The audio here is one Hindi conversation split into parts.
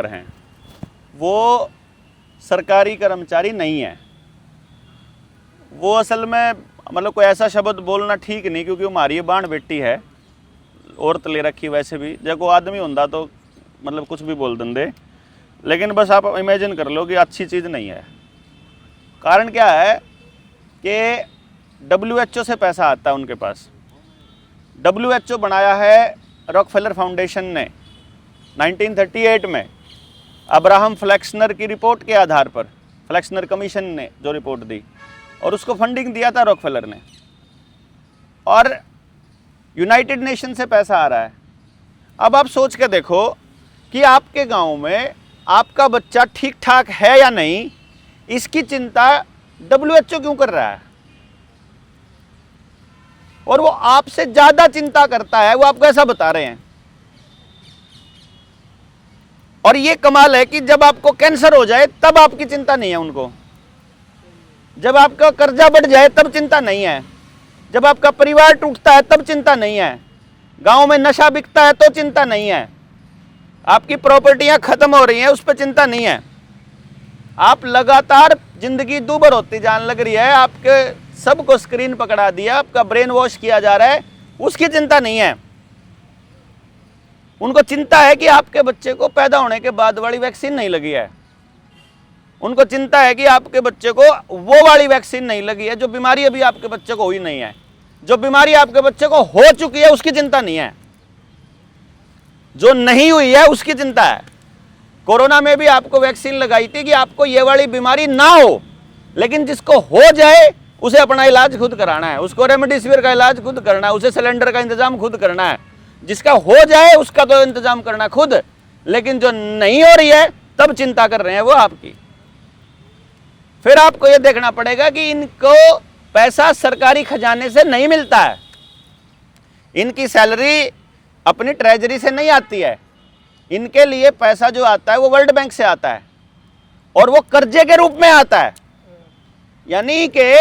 हैं वो सरकारी कर्मचारी नहीं है। वो असल में मतलब कोई ऐसा शब्द बोलना ठीक नहीं, क्योंकि हमारी बाण बेटी है, औरत ले रखी वैसे भी, जब को आदमी होंदा तो मतलब कुछ भी बोल देंगे, लेकिन बस आप इमेजिन कर लो कि अच्छी चीज़ नहीं है। कारण क्या है कि WHO से पैसा आता है उनके पास। WHO बनाया है रॉकफेलर फाउंडेशन ने 1938 में अब्राहम फ्लेक्सनर की रिपोर्ट के आधार पर, फ्लेक्सनर कमीशन ने जो रिपोर्ट दी, और उसको फंडिंग दिया था रॉकफेलर ने, और यूनाइटेड नेशन से पैसा आ रहा है। अब आप सोच के देखो कि आपके गांव में आपका बच्चा ठीक ठाक है या नहीं, इसकी चिंता WHO क्यों कर रहा है, और वो आपसे ज्यादा चिंता करता है। वो आपको ऐसा बता रहे हैं। और ये कमाल है कि जब आपको कैंसर हो जाए तब आपकी चिंता नहीं है उनको, जब आपका कर्जा बढ़ जाए तब चिंता नहीं है, जब आपका परिवार टूटता है तब चिंता नहीं है, गांव में नशा बिकता है तो चिंता नहीं है, आपकी प्रॉपर्टियां खत्म हो रही हैं उस पर चिंता नहीं है, आप लगातार जिंदगी दूभर होती जान लग रही है, आपके सबको स्क्रीन पकड़ा दिया, आपका ब्रेन वॉश किया जा रहा है, उसकी चिंता नहीं है। उनको चिंता है कि आपके बच्चे को पैदा होने के बाद वाली वैक्सीन नहीं लगी है, उनको चिंता है कि आपके बच्चे को वो वाली वैक्सीन नहीं लगी है जो बीमारी अभी आपके बच्चे को हुई नहीं है, जो बीमारी आपके बच्चे को हो चुकी है उसकी चिंता नहीं है, जो नहीं हुई है उसकी चिंता है। कोरोना में भी आपको वैक्सीन लगाई थी कि आपको ये वाली बीमारी ना हो, लेकिन जिसको हो जाए उसे अपना इलाज खुद कराना है, उसको रेमडेसिविर का इलाज खुद करना है, उसे सिलेंडर का इंतजाम खुद करना है। जिसका हो जाए उसका तो इंतजाम करना खुद, लेकिन जो नहीं हो रही है तब चिंता कर रहे हैं वो आपकी। फिर आपको यह देखना पड़ेगा कि इनको पैसा सरकारी खजाने से नहीं मिलता है, इनकी सैलरी अपनी ट्रेजरी से नहीं आती है, इनके लिए पैसा जो आता है वो वर्ल्ड बैंक से आता है, और वो कर्जे के रूप में आता है। यानी कि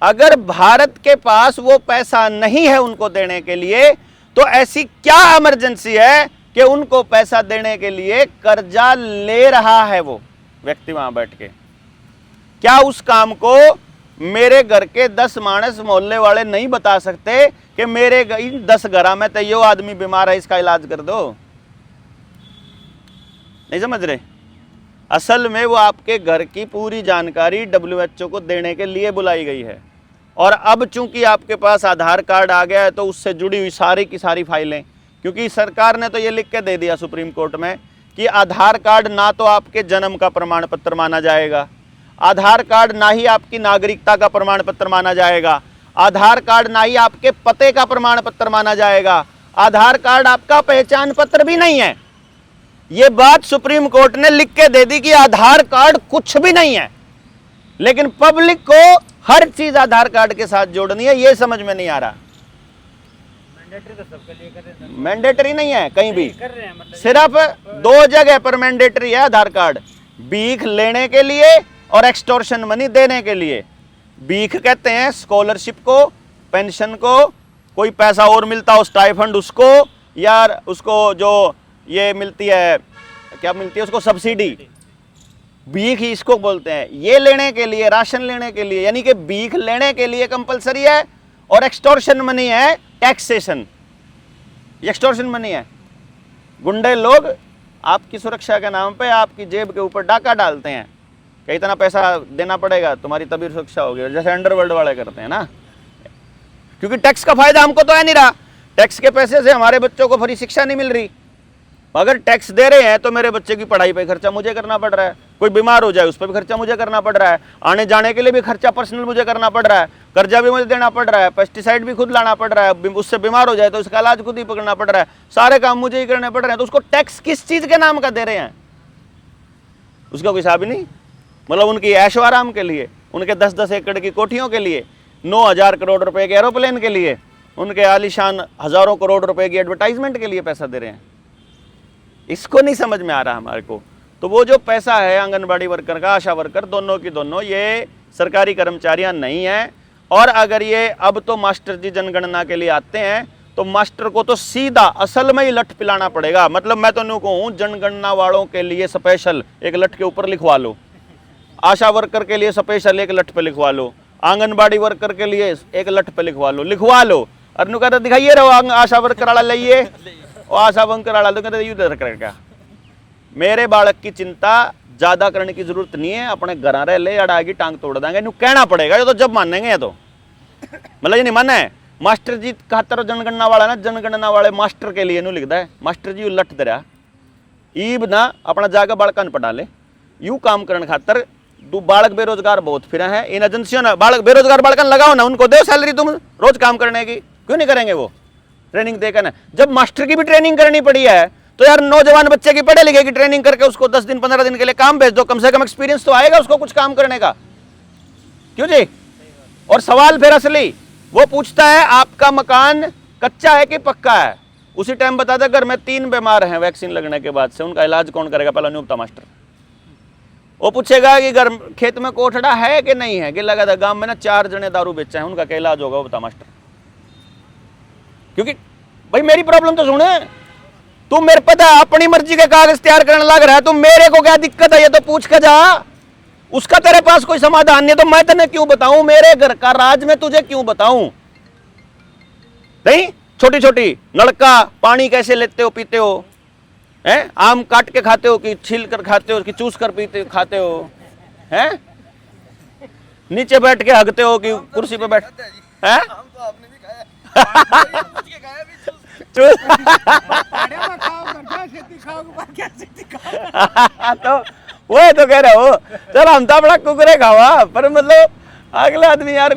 अगर भारत के पास वो पैसा नहीं है उनको देने के लिए, तो ऐसी क्या इमरजेंसी है कि उनको पैसा देने के लिए कर्जा ले रहा है वो व्यक्ति वहां बैठ के। क्या उस काम को मेरे घर के 10 मानस मोहल्ले वाले नहीं बता सकते कि मेरे 10 घरा में तो यो आदमी बीमार है, इसका इलाज कर दो? नहीं समझ रहे? असल में वो आपके घर की पूरी जानकारी WHO को देने के लिए बुलाई गई है। और अब चूंकि आपके पास आधार कार्ड आ गया है तो उससे जुड़ी हुई सारी की सारी फाइलें, क्योंकि सरकार ने तो ये लिख के दे दिया सुप्रीम कोर्ट में कि आधार कार्ड ना तो आपके जन्म का प्रमाण पत्र माना जाएगा, आधार कार्ड ना ही आपकी नागरिकता का प्रमाण पत्र माना जाएगा, आधार कार्ड ना ही आपके पते का प्रमाण पत्र माना जाएगा, आधार कार्ड आपका पहचान पत्र भी नहीं है। ये बात सुप्रीम कोर्ट ने लिख के दे दी कि आधार कार्ड कुछ भी नहीं है, लेकिन पब्लिक को हर चीज आधार कार्ड के साथ जोड़नी है। ये समझ में नहीं आ रहा। मैंडेटरी तो सबके लिए कर रहे हैं, मैंडेटरी नहीं है कहीं भी, कर रहे हैं, मतलब सिर्फ 2 जगह पर मैंडेटरी है आधार कार्ड, भीख लेने के लिए और एक्सटॉर्शन मनी देने के लिए। भीख कहते हैं स्कॉलरशिप को, पेंशन को, कोई पैसा और मिलता हो स्टाइफंड उसको, या उसको जो ये मिलती है, क्या मिलती है उसको, सब्सिडी, भीख ही इसको बोलते हैं। ये लेने के लिए, राशन लेने के लिए, यानी कि भीख लेने के लिए कंपलसरी है, और एक्सटॉर्शन मनी है टैक्सेशन, एक्सटॉर्शन मनी है। गुंडे लोग आपकी सुरक्षा के नाम पे आपकी जेब के ऊपर डाका डालते हैं कि इतना पैसा देना पड़ेगा तुम्हारी तभी सुरक्षा होगी, जैसे अंडरवर्ल्ड वाले करते हैं ना। क्योंकि टैक्स का फायदा हमको तो है नहीं रहा, टैक्स के पैसे से हमारे बच्चों को फ्री शिक्षा नहीं मिल रही। अगर टैक्स दे रहे हैं तो मेरे बच्चे की पढ़ाई पे खर्चा मुझे करना पड़ रहा है, कोई बीमार हो जाए उस पर भी खर्चा मुझे करना पड़ रहा है, आने जाने के लिए भी खर्चा पर्सनल मुझे करना पड़ रहा है, कर्जा भी मुझे देना पड़ रहा है, पेस्टिसाइड भी खुद लाना पड़ रहा है, उससे बीमार हो जाए तो उसका इलाज खुद ही पकड़ना पड़ रहा है, सारे काम मुझे ही करने पड़ रहे हैं। तो उसको टैक्स किस चीज के नाम का दे रहे हैं उसका कोई हिसाब ही नहीं। मतलब उनकी ऐशो आराम के लिए, उनके 10-10 एकड़ की कोठियों के लिए, 9,000 करोड़ रुपए के एरोप्लेन के लिए, उनके आलीशान हजारों करोड़ रुपए की एडवर्टाइजमेंट के लिए पैसा दे रहे हैं। इसको नहीं समझ में आ रहा हमारे को। तो वो जो पैसा है आंगनबाड़ी वर्कर का, आशा वर्कर, दोनों की दोनों ये सरकारी कर्मचारियां नहीं हैं। और अगर ये अब तो मास्टर जी जनगणना के लिए आते हैं तो मास्टर को तो सीधा असल में ही लठ पिलाना पड़ेगा। मतलब मैं तो नहीं कहूँ, जनगणना वालों के लिए स्पेशल एक लठ के ऊपर लिखवा लो, आशा वर्कर के लिए स्पेशल एक लठ पे लिखवा लो, आंगनबाड़ी वर्कर के लिए एक लठ पे लिखवा लो। और नु कहते दिखाइए रहो आशा वर्कर वाला लाइए, और आशा वर्कर वाला तो कहते युद्ध क्या। मेरे बालक की चिंता ज्यादा करने की जरूरत नहीं है, अपने घर रह ले, अड़ाएगी टांग तोड़ देंगे, नु कहना पड़ेगा। ये तो जब मानेंगे, ये तो मतलब ये नहीं माना है। मास्टर जी खातर जनगणना वाला ना, जनगणना वाले मास्टर के लिए नु लिखता है, मास्टर जी लठ दरिया ईब ना अपना जाकर बालकन पढ़ा ले। यू काम करने खातर बालक बेरोजगार बहुत फिर है इन एजेंसियों ने। बालक बेरोजगार बालकन लगाओ ना, उनको दो सैलरी तुम रोज काम करने की, क्यों नहीं करेंगे वो ट्रेनिंग देकर ना। जब मास्टर की भी ट्रेनिंग करनी पड़ी है तो यार नौजवान बच्चे की पढ़े लिखे की ट्रेनिंग करके उसको 10 दिन 15 दिन के लिए काम भेज दो, कम से कम एक्सपीरियंस तो आएगा उसको कुछ काम करने का, क्यों जी। और सवाल फिर असली वो पूछता है आपका मकान कच्चा है कि पक्का है। उसी टाइम बता दे घर में 3 बीमार हैं वैक्सीन लगने के बाद से, उनका इलाज कौन करेगा, पहला नहीं उपता मास्टर। वो पूछेगा कि घर खेत में कोठड़ा है कि नहीं है, कि लगा था गांव में ना 4 जने दारू बेचा है, उनका क्या इलाज होगा, वो बता मास्टर। क्योंकि भाई मेरी प्रॉब्लम तो सुने, तू मेरे पता अपनी मर्जी के कागज तैयार करने लग रहा है, तुम मेरे को क्या दिक्कत है ये तो पूछ के जा। उसका तेरे पास कोई समाधान नहीं तो मैं तेने क्यों बताऊं, मेरे घर का राज में तुझे क्यों बताऊं। नहीं छोटी छोटी नलका पानी कैसे लेते हो पीते हो, हैं आम काट के खाते हो कि छील कर खाते हो कि चूस कर पीते खाते हो, हैं नीचे बैठ के हगते हो कि कुर्सी पे बैठ, हैं तो वो तो कह रहे हो चल हम तो अपना कुकरे खावा, पर मतलब अगले आदमी यार।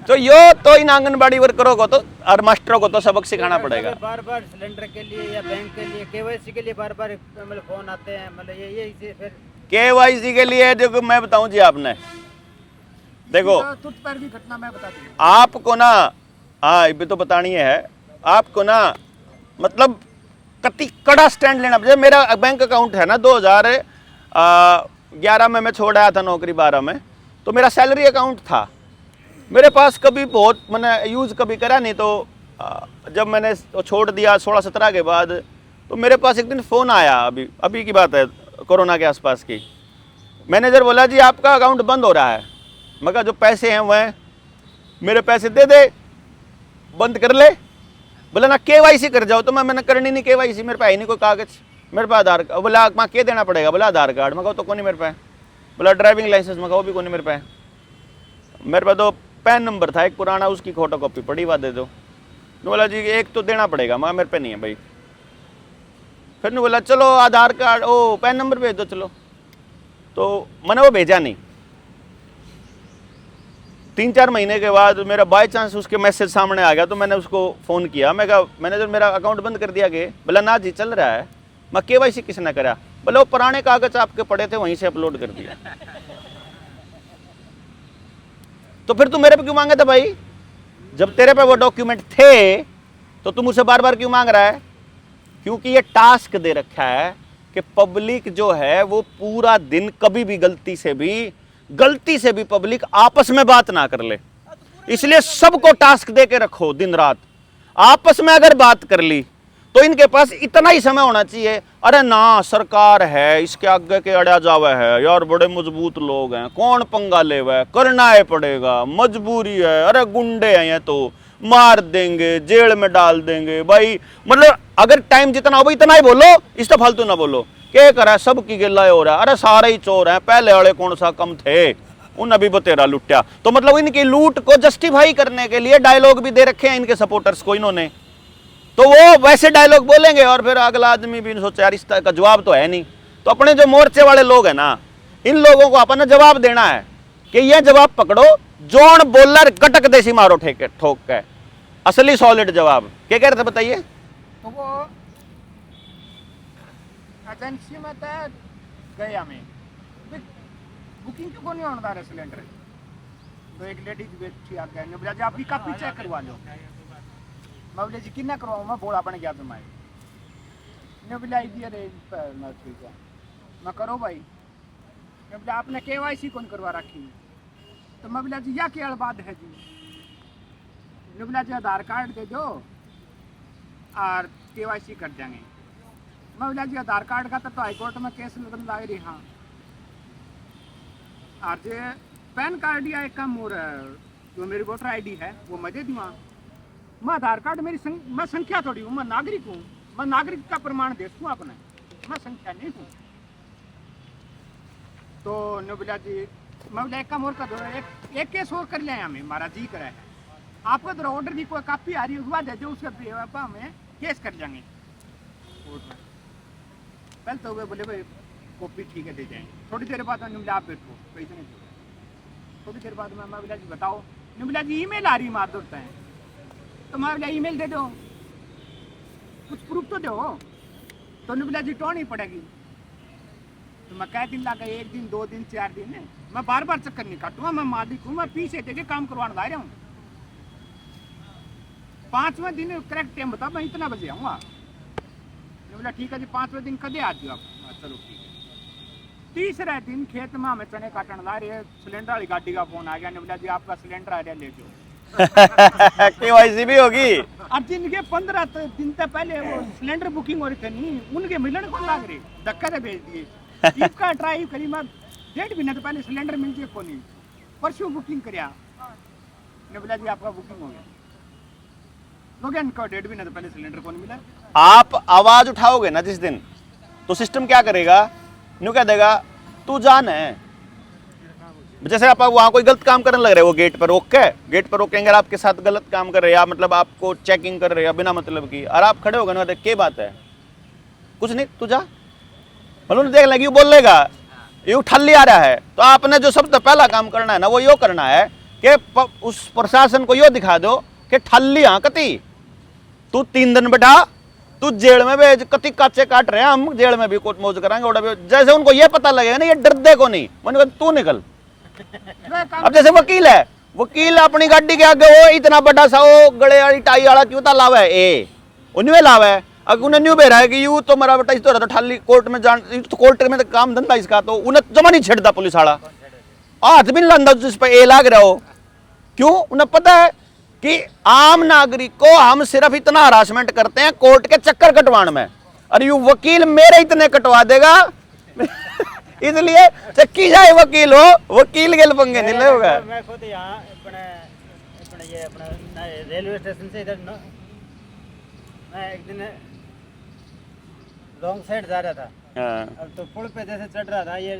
तो यो तो इन आंगनबाड़ी वर्करों को तो और मास्टरों को तो सबक सिखाना पड़ेगा। बार बार सिलेंडर के लिए या बैंक के लिए केवाईसी के लिए बार बार मतलब फोन आते हैं, मतलब ये इसे फिर केवाईसी के लिए देखो मैं बताऊं जी, आपने देखो तुझ पर भी घटना मैं बताती हूँ आपको ना, हाँ ये तो बतानी है आपको ना, मतलब कति कड़ा स्टैंड लेना। जब मेरा बैंक अकाउंट है ना 2011 में मैं छोड़ आया था नौकरी, 12 में तो मेरा सैलरी अकाउंट था मेरे पास, कभी बहुत मैंने यूज़ कभी करा नहीं। तो जब मैंने छोड़ दिया 16-17 के बाद, तो मेरे पास एक दिन फ़ोन आया, अभी की बात है, कोरोना के आसपास की। मैनेजर बोला जी आपका अकाउंट बंद हो रहा है। मैं कहा जो पैसे हैं वह मेरे पैसे दे दे, बंद कर ले। बोला ना केवाईसी कर जाओ, तो मैंने करनी नहीं केवाईसी, मेरे पास है नहीं कोई कागज, मेरे पास आधार कार्ड। बोला मैं क्या देना पड़ेगा, बोला आधार कार्ड। मैं कहा तो कौन नहीं मेरे पास। बोला ड्राइविंग लाइसेंस। मैं कहा वो भी कौन नहीं मेरे पास। मेरे पास तो पैन नंबर था एक पुराना, उसकी फोटो कॉपी पड़ी, बात दे दो। बोला जी एक तो देना पड़ेगा, मैं मेरे पे नहीं है भाई। फिर ने बोला चलो आधार कार्ड ओ पैन नंबर भेज दो चलो। तो मैंने वो भेजा नहीं। 3-4 महीने के बाद मेरा बाय चांस उसके मैसेज सामने आ गया, तो मैंने उसको फ़ोन किया। मैं कहा मैनेजर मेरा अकाउंट बंद कर दिया गया। बोला ना जी चल रहा है। मैं केवाईसी किसने करा। बोले वो पुराने कागज आपके पड़े थे वहीं से अपलोड कर दिया। तो फिर तू मेरे पे क्यों मांगे थे भाई, जब तेरे पे वो डॉक्यूमेंट थे तो तुम मुझसे बार बार क्यों मांग रहा है। क्योंकि ये टास्क दे रखा है कि पब्लिक जो है वो पूरा दिन कभी भी गलती से भी पब्लिक आपस में बात ना कर ले, इसलिए सबको टास्क दे के रखो दिन रात। आपस में अगर बात कर ली तो इनके पास इतना ही समय होना चाहिए, अरे ना सरकार है इसके आगे के अड़ा जावे है यार, बड़े मजबूत लोग हैं, कौन पंगा ले हुआ है, करना है पड़ेगा, मजबूरी है, अरे गुंडे हैं ये तो मार देंगे, जेल में डाल देंगे भाई। मतलब अगर टाइम जितना हो इतना ही बोलो, इस तो फालतू ना बोलो। क्या करा सब की गिल्ला हो रहा है, अरे सारे ही चोर हैं, पहले वाले कौन सा कम थे, उन अभी बतेरा लुट्या। तो मतलब इनकी लूट को जस्टिफाई करने के लिए डायलॉग भी दे रखे हैं इनके सपोर्टर्स को इन्होंने, तो वो वैसे डायलॉग बोलेंगे और फिर अगला आदमी भी सोचा यार इस तरह का जवाब तो है नहीं। तो अपने जो मोर्चे वाले लोग हैं ना, इन लोगों को अपना जवाब देना है कि ये जवाब पकड़ो, जोन बोलर कटक देसी मारो ठेके ठोक के, असली सॉलिड जवाब। क्या कह रहे थे बताइए। तो वो एजेंसी में था गया में बुकिंग क्यों नहीं होने रहा सिलेंडर। तो एक लेडीज बैठी आ गई, बोला जी आपकी कापी चेक करवा लो। मैं बोले जी कितना करवाऊँ, मैं बोला अपने क्या तुम्हारे ने बोला आई अरे मैं ठीक है मैं करो भाई। मैं बोला आपने केवाईसी कौन करवा रखी। तो मैं बोला जी या क्या बात है जी, ने बोला जी आधार कार्ड दे दो और KYC कर देंगे। मैं बोला जी आधार कार्ड का तो हाईकोर्ट में केस लगन लग रही। हाँ और जो पैन कार्ड या एक काम और जो मेरी वोटर ID है वो मैं दे दूँगा। मैं आधार कार्ड मैं संख्या थोड़ी हूँ, मैं नागरिक हूँ, मैं नागरिक का प्रमाण दे दूँ अपने, मैं संख्या नहीं हूँ। तो ने बोला जी मैं बोला एक काम और कर दो, एक केस और कर लिया हमें, हमारा जी करे है आपको तो ऑर्डर की कोई कॉपी आ रही है उसके दे दो, उसके हमें केस कर जाएंगे कोर्ट में। पहले तो वे बोले भाई कॉपी ठीक है दे जाएंगे। थोड़ी देर बाद ने बोला आप बैठो पैसे नहीं दो। थोड़ी देर बाद मैं बोला जी बताओ, ने बोला जी ईमेल आ रही मार दोस्त है। तो मैं बोला ईमेल दे दो, कुछ प्रूफ तो दो। तो ने बोला जी टोनी पड़ेगी। तो मैं कई दिन लगा, 1 दिन 2 दिन 4 दिन है, मैं बार बार चक्कर नहीं काटूंगा, मैं मालिक हूँ, मैं पीछे देके काम करवाने ला रहा हूँ। 5वें दिन करेक्ट टाइम बताओ मैं इतना बजे आऊँगा। बोला ठीक है जी 5वें दिन कदे आ जाओ आप। चलो ठीक है। तीसरे दिन खेत में हमें चने काटने ला रहे, सिलेंडर वाली गाड़ी का फोन आ गया। ने बोला जी आपका सिलेंडर आ रहा ले जाओ। KYC भी होगी। अब जिनके 15 दिन तक पहले वो सिलेंडर बुकिंग हो रही थी नहीं, उनके मिलने को लाग रहे, धक्का से भेज दिए। इसका ड्राइव करी मैं 1.5 महीने तो पहले सिलेंडर मिल जाए को नहीं, परसों बुकिंग कराया। ने बोला जी आपका बुकिंग हो गया, हो गया इनका 1.5 महीने तो पहले सिलेंडर को नहीं मिला। आप आवाज उठाओगे ना जिस दिन, तो सिस्टम क्या करेगा, न्यू कह देगा तू जान है। जैसे आप वहां कोई गलत काम करने लग रहे हो, गेट पर रोकेंगे, आपके साथ गलत काम कर रहे हैं, मतलब आपको चेकिंग कर रहे हैं बिना मतलब की, और आप खड़े हो गए ना, क्या बात है, कुछ नहीं तू जा, मतलब देख लगी बोल लेगा ये ठल्ली आ रहा है। तो आपने जो सबसे पहला काम करना है ना, वो यो करना है कि उस प्रशासन को यो दिखा दो कि ठल्ली हाँ कति तू 3 दिन बैठा, तू जेल में भेज, कति काचे काट रहे हैं हम, जेल में भी कोट मौज कराएंगे। और जैसे उनको ये पता लगेगा ना ये डर दे को नहीं, मैंने कहा तू निकल। अब जैसे वकील है, वकील अपनी गाड़ी के आगे वो इतना बड़ा सा वो गले वाली टाई वाला क्यों था लावा है, ए उन्हें लावा है। अगर उन्हें न्यू बेरा है कि यू तो मेरा बेटा इस तो ठाली कोर्ट में जान, तो कोर्ट में तो काम धंधा इसका, तो उन्हें जमा नहीं छेड़ता पुलिस वाला, हाथ भी नहीं लांदा जिस पर ए लाग रहा हो। क्यों? उन्हें पता है कि आम नागरिक को हम सिर्फ इतना हरासमेंट करते हैं कोर्ट के चक्कर कटवाने में, और यू वकील मेरे इतने कटवा देगा इसलिए चक्की जाए वकील हो, वकील के पंगे नहीं लेगा। मैं खुद यहाँ अपने ये अपना रेलवे स्टेशन से इधर मैं एक दिन रॉन्ग साइड जा रहा था। अब तो पुल पे जैसे चढ़ रहा था, ये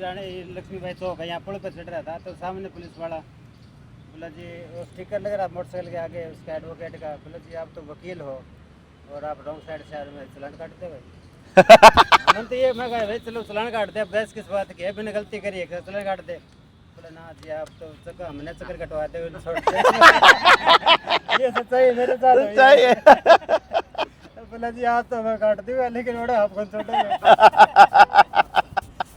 लक्ष्मी भाई चौक है, यहाँ पुल पे चढ़ रहा था, तो सामने पुलिस वाला बोला जी वो स्टिकर लग रहा मोटरसाइकिल के आगे उसका एडवोकेट का, बोला जी आप तो वकील हो और आप रॉन्ग साइड से में चलान काटते भाई। हम तो ये मैं कहा भाई चलो चलान काट दे, बहस किस बात की है, मैंने गलती करी है चलान काट दे। बोला ना जी आप तो चक्कर हमने चक्कर कटवाते हुए ये सच्चाई मेरे साथ। बोला जी आप तो मैं काट दूंगा लेकिन बड़ा आपको छोटा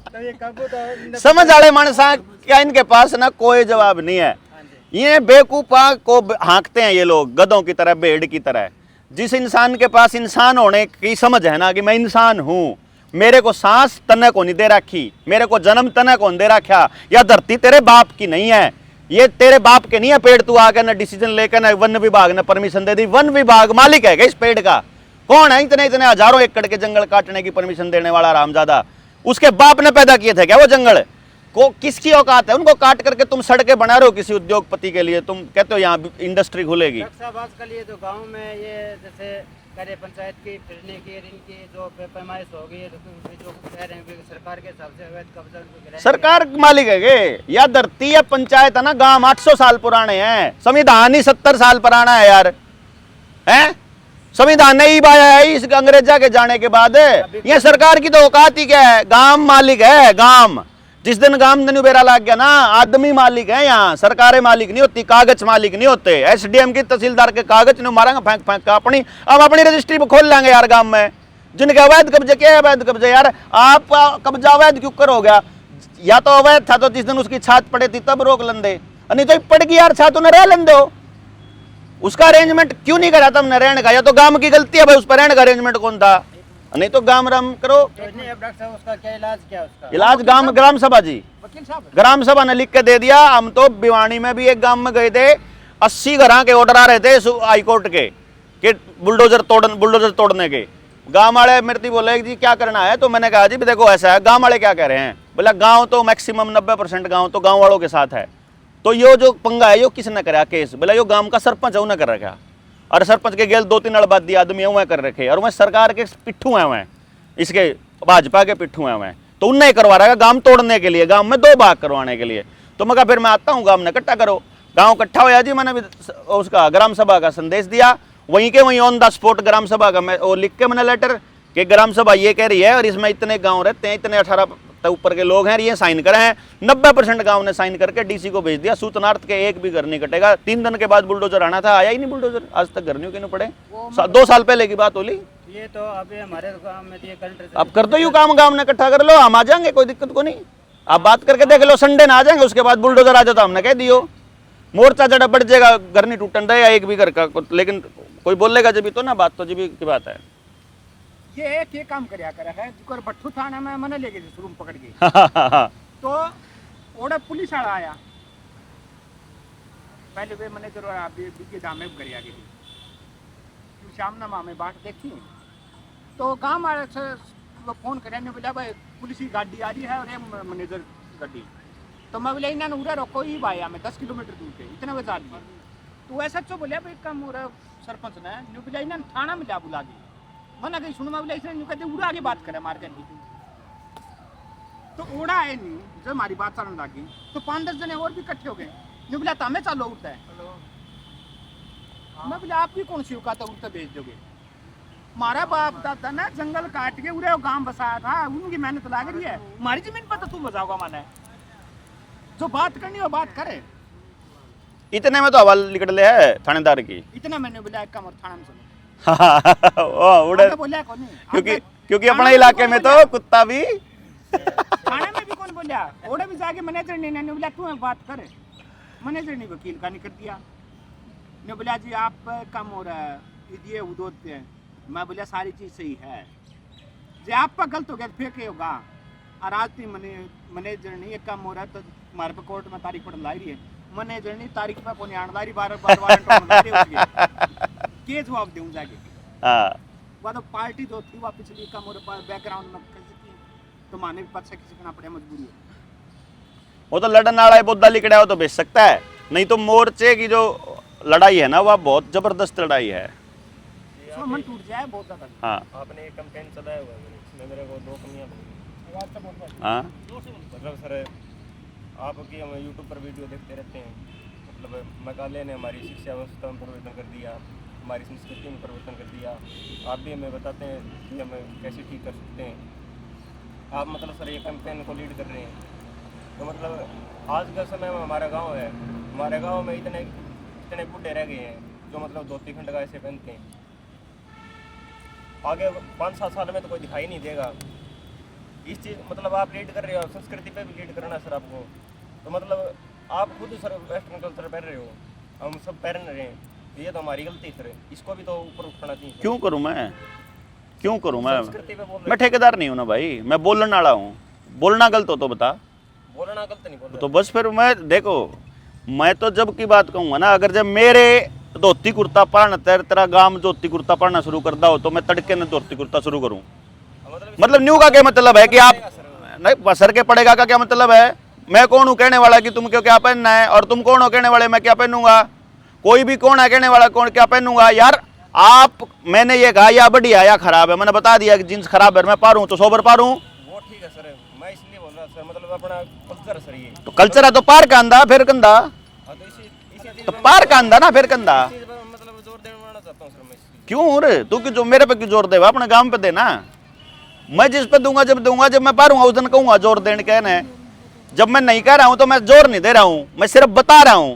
तो ये काबू तो समझ आले मानसा क्या इनके पास ना कोई जवाब नहीं है। ये बेवकूफा को हाँकते हैं ये लोग गधों की तरह, भेड़ की तरह। जिस इंसान के पास इंसान होने की समझ है ना कि मैं इंसान हूँ, मेरे को सांस तने को नहीं दे रखी, मेरे को जन्म तने को नहीं दे रखा, या धरती तेरे बाप की नहीं है, ये तेरे बाप के नहीं है पेड़, तू आके ना डिसीजन लेकर ना वन विभाग ने परमिशन दे दी। वन विभाग मालिक है इस पेड़ का, कौन है इतने इतने हजारों एकड़ के जंगल काटने की परमिशन देने वाला रामजादा? उसके बाप ने पैदा किए थे क्या वो जंगल? को किसकी औकात है उनको काट करके तुम सड़कें बना रहे हो किसी उद्योगपति के लिए? तुम कहते हो यहाँ इंडस्ट्री खुलेगी। आजकल ये जो गाँव में ये जैसे कार्य पंचायत की फिरने की इनकी जो पैमाइश होगी, जो कह रहे हैं सरकार के हिसाब से अवैध कब्जा, सरकार मालिक है या धरती या पंचायत है ना, गांव 800 साल पुराने हैं, संविधान ही 70 साल पुराना है यार, हैं? संविधान नहीं बाया है इस अंग्रेजा के जाने के बाद। ये सरकार की तो औकात ही क्या है, गांव मालिक है गांव। जिस दिन गांव दनु बेरा लग गया ना, आदमी मालिक है यहाँ, सरकारें मालिक नहीं होती, कागज मालिक नहीं होते। एसडीएम की तहसीलदार के कागज नहीं मारेंगे फेंक फेंक का अपनी, अब अपनी रजिस्ट्री पर खोल लेंगे यार गांव में। जिनके अवैध कब्जे, क्या अवैध कब्जे यार? आप कब्जा अवैध क्यों कर हो गया? या तो अवैध था तो जिस दिन उसकी छात पड़े थी तब रोक लेंदे, नहीं तो पड़ गई यार छात, उन्हें रह लेंदे हो। उसका अरेंजमेंट क्यों नहीं करा तुमने रहने का? या तो गांव की गलती है भाई, उस पर रहने का अरेंजमेंट कौन था? नहीं तो गांव राम करो। नहीं अब डॉक्टर साहब उसका क्या इलाज, क्या उसका इलाज ग्राम सभा जी, वकील साहब ग्राम सभा ने लिख के दे दिया। हम तो भिवानी में भी एक गांव में गए थे, 80 घर के ऑर्डर आ रहे थे हाई कोर्ट के कि बुलडोजर तोड़ने के। गांव वाले मेरे से बोले जी क्या करना है, तो मैंने कहा जी देखो ऐसा है, गांव वाले क्या कह रहे हैं, बोला गांव तो मैक्सिमम 90% गांव तो गांव वालों के साथ है, तो यो जो पंगा है यो किसने करा केस, बोला यो गांव का सरपंच है उन्हें कर रखा, और सरपंच के गेल 2-3 अड़बादी आदमी हुए कर रखे, और वह सरकार के पिट्ठू हैं, हुए इसके भाजपा के पिट्ठू हैं, हुए तो उनने ही करवा रहा है गांव तोड़ने के लिए, गांव में 2 भाग करवाने के लिए। तो मैं कहा फिर मैं आता हूँ, गांव ने इकट्ठा करो, गांव इकट्ठा होया जी, मैंने भी उसका ग्राम सभा का संदेश दिया, वहीं के वहीं ऑन द स्पॉट ग्राम सभा का मैं वो लिख के मैंने लेटर कि ग्राम सभा ये कह रही है और इसमें इतने गांव रहते हैं, इतने 18 ऊपर के लोग हैं, ये साइन करे हैं, 90% गांव ने साइन करके डीसी को भेज दिया, सूचनार्थ के एक भी घर नहीं कटेगा। 3 दिन के बाद बुलडोजर आना था, आया ही नहीं बुलडोजर, आज तक घर नहीं क्यों पड़े, 2 साल पहले की बात होली। ये तो अभी हमारे गांव में ये करंट अब कर दो यू काम, गांव ने इकट्ठा कर लो, हम आ जाएंगे, कोई दिक्कत को नहीं, आप बात करके देख लो, संडे ना आ जाएंगे, उसके बाद बुलडोजर आ जाओ तो हमने कह दियो, मोर्चा जड़ा बढ़ जाएगा, घर नहीं टूटन रहेगा एक भी घर का, लेकिन कोई बोलेगा जब भी तो ना, बात तो जब की बात है। ये एक ये काम करया करे है जुकर भट्ठू थाना में मने लेके शुरू में पकड़ के तो ओड़ा पुलिस वाला आया, पहले वे मने जरूर अभी बिके दामे करया गई तू शाम ना मामे बाट देखी, तो गांव वाले से वो फोन करे ने बोला भाई पुलिस की गाड़ी आ रही है और ये मैनेजर गाड़ी, तो मैं बोला इन्होंने उड़ा रोको ही भाई हमें 10 किलोमीटर दूर पे इतने बजे आ रही, तो ऐसा तो बोलिया भाई काम हो रहा सरपंच ने न्यू बोला इन्होंने थाना में जा बुला दी, मना कहीं सुनो, मैं बोला इसने न्यू कहते उड़ा आगे बात करे मार के, तो उड़ा है नहीं जब हमारी बात चलने लगी तो 5-10 जने और भी इकट्ठे हो गए, न्यू बोला हमें चलो उठता है, मैं बोला आप भी कौन सी औकात है उठता भेज दोगे, हमारा बाप दादा ना जंगल काट के उरे गांव बसाया था, उनकी मेहनत लग रही है, हमारी जमीन पर तो तू बसाओगा, माने जो बात करनी हो बात करे। इतने में तो हवाल निकल ले है थानेदार की, इतना मैंने बोला एक काम और थाना में सुनो उड़े बोला कौन क्योंकि अपने इलाके में तो कुत्ता भी थाने में भी कौन बोला, ओड़े भी जाके मैनेजर ने बोला तू बात करे, मैनेजर ने वकील का नहीं कर दिया, ने बोला जी आप कम हो रहा है ये उदोते हैं, मैं बोला सारी चीज सही है, जो आप पर गलत हो गया तो फेंके होगा, और आज तीन मैनेजर ने एक काम हो रहा है तो हमारे पे कोर्ट में तारीख पर ला रही है, मैनेजर ने तारीख पे कौन आने ला रही, बार के जवाब दूं जाके, हां वो तो पार्टी जो थी वो पिछली कम और बैकग्राउंड में कैसे थी, तो माने भी पक्ष किसी करना पड़े मजबूरी है, वो तो लड़न वाला है, बुद्धा लिखड़ा हो तो बेच सकता है, नहीं तो मोर्चे की जो लड़ाई है ना वह बहुत जबरदस्त लड़ाई है, सो मन टूट जाए बहुत ज्यादा। हाँ आपने एक कैंपेन चलाया हुआ है, इसमें मेरे को 2 कमियां हाँ मतलब सर आपकी हम यूट्यूब पर वीडियो देखते रहते हैं, मतलब मेघालय ने हमारी शिक्षा व्यवस्था में परिवर्तन कर दिया, हमारी संस्कृति में परिवर्तन कर दिया, आप भी हमें बताते हैं कि हम कैसे ठीक कर सकते हैं, आप मतलब सर ये कैंपेन को लीड कर रहे हैं, तो मतलब आज का समय में हमारा गांव है, हमारे गांव में इतने बूढ़े रह गए हैं जो मतलब धोती खंड का ऐसे पहनते हैं, आगे 5-7 साल में तो कोई दिखाई नहीं देगा, इस चीज़ मतलब आप लीड कर रहे हो, संस्कृति पे भी लीड करना सर आपको, तो मतलब आप खुद सर वेस्टर्न कल्चर पहन रहे हो, हम सब पहन रहे हैं, ये तो हमारी गलती सर, इसको भी तो ऊपर उठना चाहिए। क्यों करूं मैं संस्कृति पे बोल रहे मैं ठेकेदार नहीं हूं ना भाई, मैं बोलने वाला हूं, बोलना गलत हो तो बता, बोलना गलत नहीं बोल रहे तो बस फिर मैं देखो, मैं तो जब की बात कहूंगा ना, अगर जब मेरे धोती कुर्ता पहनना तेरा गांव धोती कुर्ता पहनना शुरू कर दो तो मैं तड़के ने धोती कुर्ता शुरू करूं, मतलब न्यू का क्या मतलब है कि आप नहीं बसर के पड़ेगा का क्या मतलब है, मैं कौन हूं कहने वाला कि तुम क्यों क्या पहनना है, और तुम कौन हो कहने वाले मैं क्या पहनूंगा, कोई भी कौन है कहने वाला कौन क्या पहनूंगा यार, आप मैंने ये कहा या बढ़िया या खराब है, मैंने बता दिया कि जींस खराब है मैं पारूं तो सोबर पारूं, वो ठीक है सर, मैं इसलिए बोल रहा सर, मतलब अपना कल्चर सर ये तो कल्चर है तो पार का अंदा फिर कंधा, तो इसी तो पार का अंदा ना फिर कंधा, चीज़ पर मतलब जोर देना चाहता हूँ सर मैं इसलिए। क्यों रे तू क्यों मेरे पे क्यों जोर देगा, अपने गांव पे देना, मैं जिस पे दूंगा जब मैं पारूंगा उस दिन कहूंगा जोर देने कहने, जब मैं नहीं कह रहा हूं तो मैं जोर नहीं दे रहा हूं, मैं सिर्फ बता रहा हूं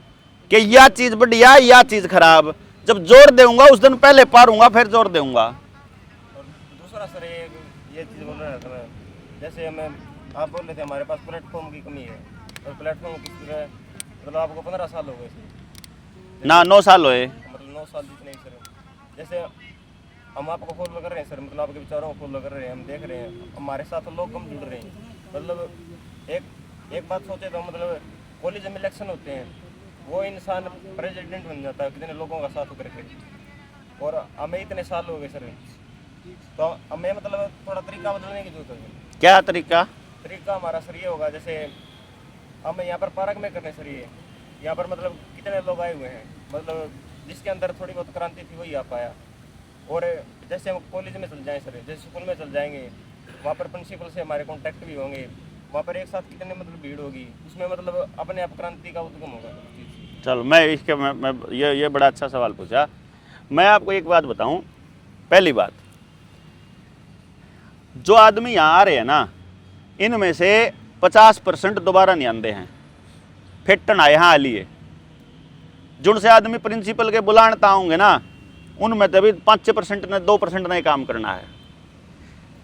कि यह चीज बढ़िया या चीज खराब, जब जोर दूंगा उस दिन पहले पारूंगा फिर जोर दूंगा। और दूसरा सर ये चीज़ बोल रहा था मैं, जैसे हमें आप बोल रहे थे हमारे पास प्लेटफॉर्म की कमी है, और प्लेटफॉर्म किस तरह मतलब आपको 15 साल हो गए सर, ना 9 साल हुए, मतलब 9 साल जितने ही सर, जैसे हम आपको फॉलो कर रहे हैं सर, मतलब आपके विचारों को फॉलो कर रहे हैं, हम देख रहे हैं हमारे साथ लोग कम जुड़ रहे हैं, मतलब एक बात सोचे तो मतलब कॉलेज में इलेक्शन होते हैं वो इंसान प्रेसिडेंट बन जाता है कितने लोगों का साथ करके। और हमें इतने साल हो गए सर, तो हमें मतलब थोड़ा तरीका बदलने की जरूरत है। क्या तरीका? तरीका हमारा सर ये होगा, जैसे हम यहाँ पर पार्क में करने सर, ये यहाँ पर मतलब कितने लोग आए हुए हैं, मतलब जिसके अंदर थोड़ी बहुत क्रांति थी वही आ पाया। और जैसे हम कॉलेज में चल जाएं सर, जैसे स्कूल में चल जाएंगे, वहाँ पर प्रिंसिपल से हमारे कॉन्टैक्ट भी होंगे, वहाँ पर एक साथ कितने मतलब भीड़ होगी, उसमें मतलब अपने आप क्रांति का उद्गम होगा। चलो मैं इसके मैं ये बड़ा अच्छा सवाल पूछा। मैं आपको एक बात बताऊं। पहली बात, जो आदमी यहाँ आ रहे हैं ना, इनमें से 50% दोबारा नहीं आते हैं, फिटन आए यहाँ लिए। जिनसे आदमी प्रिंसिपल के बुलानता होंगे ना, उनमें तो भी 5% ने 2% ने काम करना है।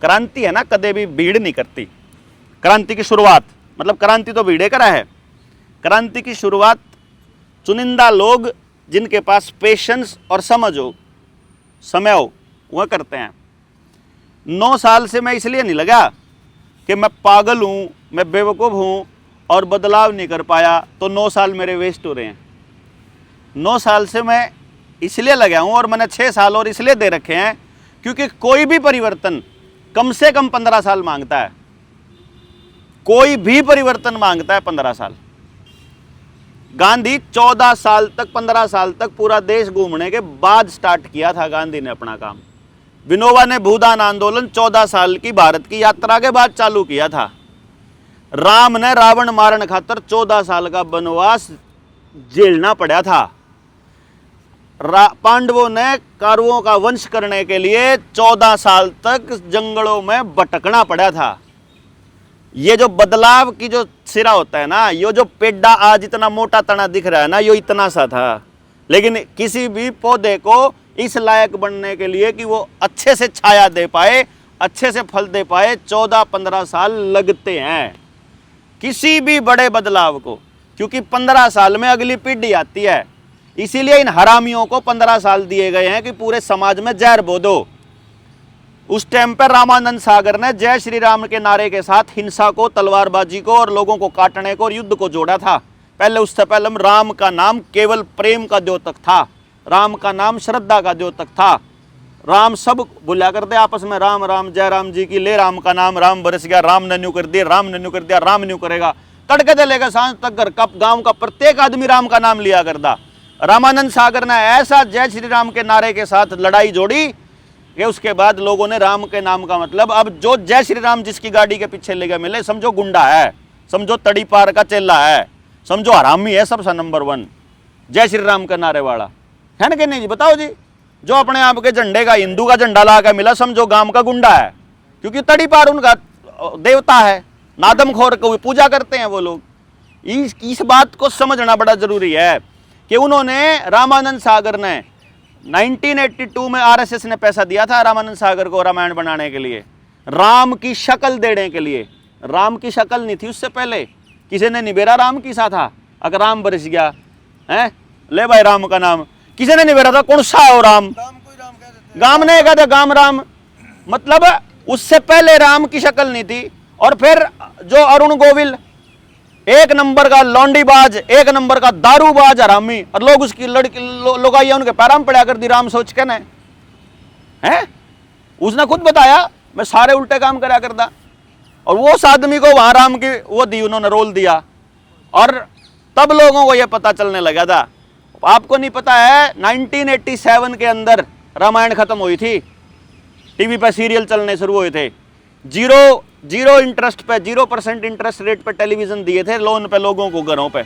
क्रांति है ना, कदे भी भीड़ नहीं करती। क्रांति की शुरुआत मतलब क्रांति तो भीड़े करा है। क्रांति की शुरुआत चुनिंदा लोग जिनके पास पेशेंस और समझ हो, समय हो, वह करते हैं। 9 साल से मैं इसलिए नहीं लगा कि मैं पागल हूँ, मैं बेवकूफ़ हूँ और बदलाव नहीं कर पाया, तो 9 साल मेरे वेस्ट हो रहे हैं। 9 साल से मैं इसलिए लगा हूँ, और मैंने 6 साल और इसलिए दे रखे हैं क्योंकि कोई भी परिवर्तन कम से कम 15 साल मांगता है। कोई भी परिवर्तन मांगता है 15 साल। गांधी 14 साल तक 15 साल तक पूरा देश घूमने के बाद स्टार्ट किया था गांधी ने अपना काम। विनोबा ने भूदान आंदोलन 14 साल की भारत की यात्रा के बाद चालू किया था। राम ने रावण मारन खातर 14 साल का वनवास झेलना पड़ा था। पांडवों ने कौरवों का वंश करने के लिए 14 साल तक जंगलों में भटकना पड़ा था। ये जो बदलाव की जो सिरा होता है ना, ये जो पेड्डा आज इतना मोटा तना दिख रहा है ना, ये इतना सा था। लेकिन किसी भी पौधे को इस लायक बनने के लिए कि वो अच्छे से छाया दे पाए, अच्छे से फल दे पाए, 14-15 साल लगते हैं किसी भी बड़े बदलाव को। क्योंकि 15 साल में अगली पीढ़ी आती है। इसीलिए इन हरामियों को 15 साल दिए गए हैं कि पूरे समाज में जहर बो दो। उस टाइम पर रामानंद सागर ने जय श्री राम के नारे के साथ हिंसा को, तलवारबाजी को और लोगों को काटने को और युद्ध को जोड़ा था। पहले उससे पहले राम का नाम केवल प्रेम का द्योतक था, राम का नाम श्रद्धा का द्योतक था। राम सब बोला करते आपस में, राम राम जय राम जी की, ले राम का नाम, राम बरस गया, राम ने न्यू कर दिया, राम ने न्यू कर दिया, राम न्यू करेगा। तड़के से लेकर सांझ तक घर का गाँव का प्रत्येक आदमी राम का नाम लिया करता। रामानंद सागर ने ऐसा जय श्री राम के नारे के साथ लड़ाई जोड़ी कि उसके बाद लोगों ने राम के नाम का मतलब, अब जो जय श्री राम जिसकी गाड़ी के पीछे लेके मिले, समझो गुंडा है, समझो तड़ी पार का चेला है, समझो हरामी है सबसे नंबर 1 जय श्री राम का नारे वाला है ना कि नहीं जी? बताओ जी। जो अपने आप के झंडे का, हिंदू का झंडा ला के मिला, समझो गांव का गुंडा है, क्योंकि तड़ी पार उनका देवता है, नादमखोर को पूजा करते हैं वो लोग। इस बात को समझना बड़ा जरूरी है कि उन्होंने, रामानंद सागर ने 1982 में आरएसएस ने पैसा दिया था रामानंद सागर को रामायण बनाने के लिए, राम की शक्ल देने के लिए। राम की शक्ल नहीं थी उससे पहले, किसी ने निबेरा राम किसा था? अगर राम बरस गया है, ले भाई राम का नाम, किसी ने निबेरा था? कौन सा हो राम? गाम ने कहा था गाम राम, मतलब उससे पहले राम की शक्ल नहीं थी। और फिर जो अरुण गोविल, एक नंबर का लौंडीबाज, एक नंबर का दारूबाज हरामी, और लोग उसकी लड़की लोगाइया उनके पैरों में पड़ा कर दी राम सोच के, न है। उसने खुद बताया मैं सारे उल्टे काम करा करता, और वो उस आदमी को वहां राम की वो दी, उन्होंने रोल दिया, और तब लोगों को यह पता चलने लगा था। आपको नहीं पता है 1987 के अंदर रामायण खत्म हुई थी, टीवी पर सीरियल चलने शुरू हुए थे, जीरो इंटरेस्ट पे, 0% इंटरेस्ट रेट पे टेलीविजन दिए थे लोन पे लोगों को घरों पे।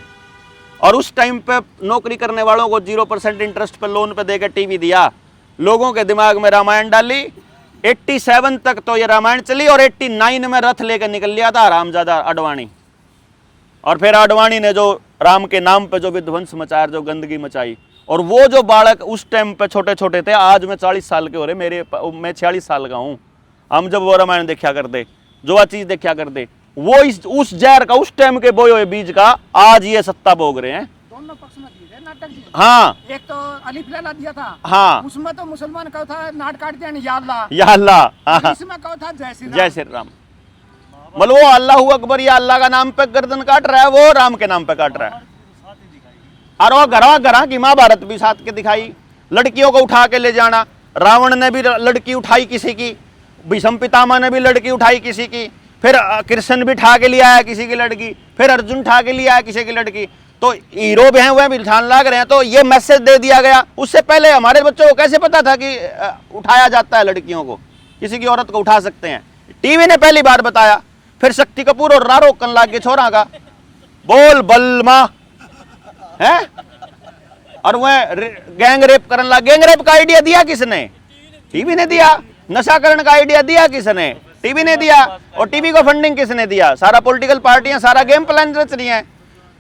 और उस टाइम पे नौकरी करने वालों को 0% इंटरेस्ट पे लोन पे देकर टीवी दिया, लोगों के दिमाग में रामायण डाली। 87 तक तो ये रामायण चली, और 89 में रथ लेकर निकल लिया था रामजादा अडवाणी। और फिर अडवाणी ने जो राम के नाम पे जो विध्वंस मचाया, जो गंदगी मचाई, और वो जो बालक उस टाइम पे छोटे छोटे थे, आज मैं 40 साल के हो रहे, मैं 46 साल का हूँ, हम जब वो रामायण देखा करते, जो वह चीज देखा करते, वो उस जहर का, उस टाइम के बोए हुए बीज का आज ये सत्ता भोग रहे हैं। दोनों पक्ष में दिए थे नाटक जी। हाँ, एक तो अलिफ लैला दिया था, हाँ, उसमें तो मुसलमान कहा था नाट काट दिया या अल्लाह, या अल्लाह, हाँ, इसमें कहा था जय श्री राम। जय श्री राम। मतलब वो अल्लाह अकबर या अल्लाह का नाम पे गर्दन काट रहा है, वो राम के नाम पे काट रहा है। और वो घरा घरा की महाभारत भी साथ के दिखाई, लड़कियों को उठा के ले जाना। रावण ने भी लड़की उठाई किसी की, भीष्म पितामह ने भी लड़की उठाई किसी की, फिर कृष्ण भी उठा के ले आया किसी की लड़की, फिर अर्जुन उठा के ले आया किसी की लड़की। तो हीरो भी हैं वह भी ध्यान लग रहे हैं। तो ये मैसेज दे दिया गया। उससे पहले हमारे बच्चों को कैसे पता था कि उठाया जाता है लड़कियों को, किसी की औरत को उठा सकते हैं? टीवी ने पहली बार बताया। फिर शक्ति कपूर और रारो कन लाग के छोरा का बोल बलमा है, और वह गैंग रेप करने लगा। गैंग रेप का आइडिया दिया किसने? टीवी ने दिया। नशाकरण का आइडिया दिया किसने? टीवी ने दिया। और टीवी को फंडिंग किसने दिया? सारा पॉलिटिकल पार्टियां, सारा गेम प्लान रच रही हैं।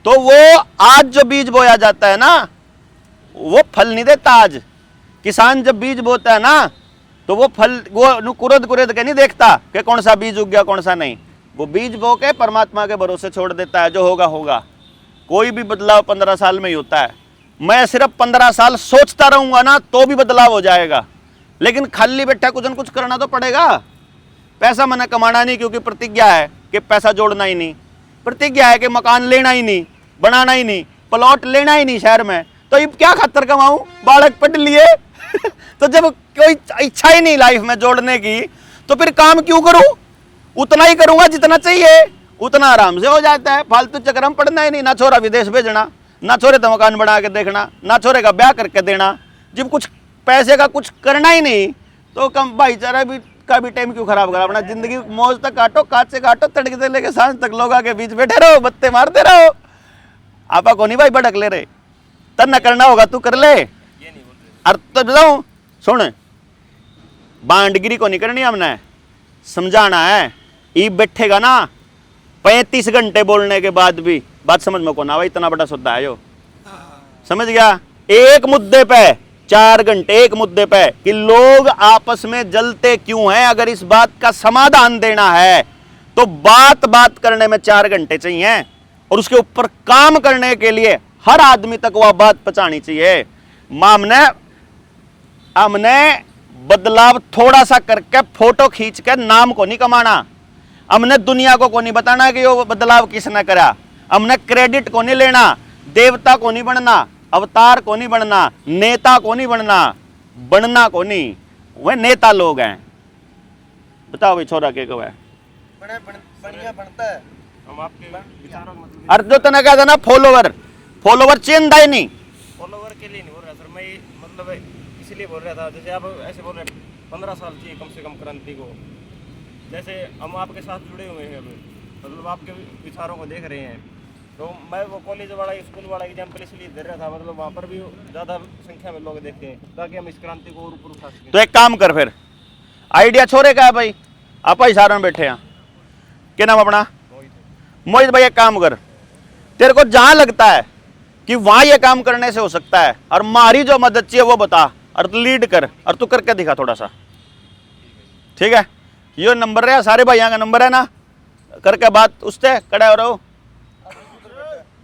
तो वो आज जो बीज बोया जाता है ना, वो फल नहीं देता। आज किसान जब बीज बोता है ना, तो वो फल वो कुरद कुरद के नहीं देखता कि कौन सा बीज उग गया कौन सा नहीं। वो बीज बो के परमात्मा के भरोसे छोड़ देता है, जो होगा होगा। कोई भी बदलाव 15 साल में ही होता है। मैं सिर्फ 15 साल सोचता रहूंगा ना तो भी बदलाव हो जाएगा, लेकिन खाली बैठा कुछ न कुछ करना तो पड़ेगा। पैसा मैंने कमाना नहीं, क्योंकि प्रतिज्ञा है कि पैसा जोड़ना ही नहीं, प्रतिज्ञा है कि मकान लेना ही नहीं, बनाना ही नहीं, प्लॉट लेना ही नहीं शहर में। तो अब क्या खातर कमाऊं? बालक पढ़ लिए तो जब कोई इच्छा ही नहीं लाइफ में जोड़ने की, तो फिर काम क्यों करूं? उतना ही करूंगा जितना चाहिए, उतना आराम से हो जाता है। फालतू चक्कर में पढ़ना ही नहीं। ना छोरा विदेश भेजना, ना छोरे तो मकान बना के देखना, ना छोरे का ब्याह करके देना। जब कुछ पैसे का कुछ करना ही नहीं, तो कम भाईचारा भी का भी टाइम क्यों खराब करा? अपना जिंदगी मौज तक काटो, काट से काटो, तड़के से लेके सांझ तक लोग आके बीच बैठे रहो, बत्ते मारते रहो। आपा को नहीं भाई भड़क ले रहे, तब न करना होगा तू कर ले। और तो बताऊं, सुन, बांडगिरी को नहीं करनी हमने, समझाना है। ई बैठेगा ना 35 घंटे बोलने के बाद भी बात समझ में को ना भाई, इतना बड़ा सौदा है जो, समझ गया? एक मुद्दे पे 4 घंटे, एक मुद्दे पे कि लोग आपस में जलते क्यों हैं। अगर इस बात का समाधान देना है तो बात बात करने में 4 घंटे चाहिए, और उसके ऊपर काम करने के लिए हर आदमी तक वह बात पहुंचानी चाहिए। हमने बदलाव थोड़ा सा करके फोटो खींच के नाम को नहीं कमाना। हमने दुनिया को नहीं बताना कि वो बदलाव किसने करा। हमने क्रेडिट को नहीं लेना, देवता को नहीं बनना, अवतार को नहीं बनना, नेता को नहीं बनना, बनना को नहीं। वह नेता लोग हैं। बताओ भाई छोरा के कब है बढ़िया बनता है। हम आपके विचारों का मतलब और जो तने कहा था ना फॉलोवर चेंज है नहीं। फॉलोवर के लिए नहीं बोल रहा सर, मैं मतलब इसलिए बोल रहा था, जैसे आप ऐसे बोल रहे 15 साल चाहिए कम से कम क्रांति को। जैसे हम आपके साथ जुड़े हुए हैं, मतलब आपके विचारों को देख रहे हैं। तो मैं वो कॉलेज वाला स्कूल वाला एग्जाम्पल इसलिए दे रहा था, मतलब वहाँ पर भी ज़्यादा संख्या में लोग देखते हैं, ताकि हम इस क्रांति को और ऊपर उठा सकें। तो एक काम कर, फिर आइडिया छोरे का है भाई, आप ही सारे में बैठे हैं। क्या नाम अपना? मोहित भाई, एक काम कर, तेरे को जहां लगता है कि वहां ये काम करने से हो सकता है, और मारी जो मदद चाहिए वो बता, और तू लीड कर, और तू करके दिखा थोड़ा सा, ठीक है? ये नंबर है, सारे भाइयों का नंबर है ना, करके बात उससे खड़े हो रहो।